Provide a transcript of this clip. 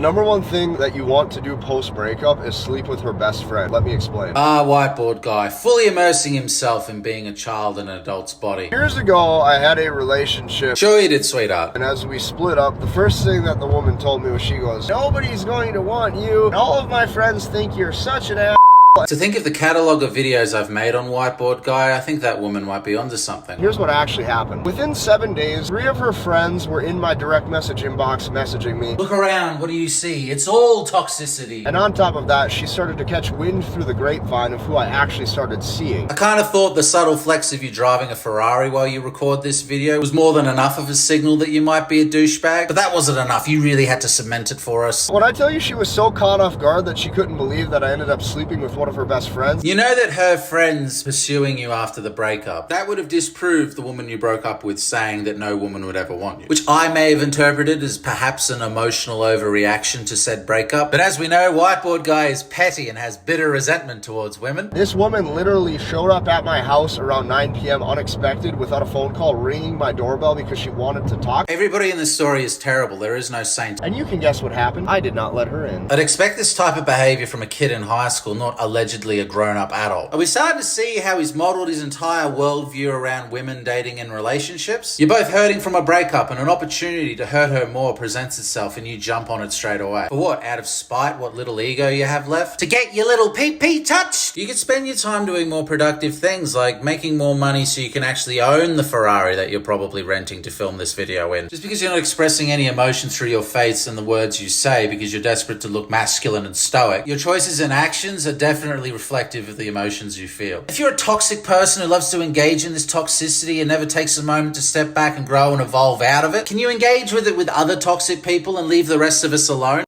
number one thing that you want to do post-breakup is sleep with her best friend. Let me explain. Whiteboard guy, fully immersing himself in being a child in an adult's body. Years ago, I had a relationship. Sure you did, sweetheart. And as we split up, the first thing that the woman told me was she goes, "Nobody's going to want you. And all of my friends think you're such an ass." To think of the catalogue of videos I've made on Whiteboard Guy, I think that woman might be onto something. Here's what actually happened. Within 7 days, 3 of her friends were in my direct message inbox messaging me. Look around, what do you see? It's all toxicity. And on top of that, she started to catch wind through the grapevine of who I actually started seeing. I kind of thought the subtle flex of you driving a Ferrari while you record this video was more than enough of a signal that you might be a douchebag, but that wasn't enough. You really had to cement it for us. When I tell you she was so caught off guard that she couldn't believe that I ended up sleeping with one of her best friends. You know that her friends pursuing you after the breakup, that would have disproved the woman you broke up with saying that no woman would ever want you. Which I may have interpreted as perhaps an emotional overreaction to said breakup. But as we know, Whiteboard Guy is petty and has bitter resentment towards women. This woman literally showed up at my house around 9 p.m. unexpected without a phone call, ringing my doorbell because she wanted to talk. Everybody in this story is terrible. There is no saint. And you can guess what happened. I did not let her in. I'd expect this type of behavior from a kid in high school, not allegedly a grown-up adult. Are we starting to see how he's modeled his entire worldview around women, dating, and relationships? You're both hurting from a breakup, and an opportunity to hurt her more presents itself, and you jump on it straight away. For what? Out of spite? What little ego you have left? To get your little pee-pee touched? You could spend your time doing more productive things, like making more money so you can actually own the Ferrari that you're probably renting to film this video in. Just because you're not expressing any emotion through your face and the words you say because you're desperate to look masculine and stoic, your choices and actions are definitely reflective of the emotions you feel. If you're a toxic person who loves to engage in this toxicity and never takes a moment to step back and grow and evolve out of it, can you engage with it with other toxic people and leave the rest of us alone?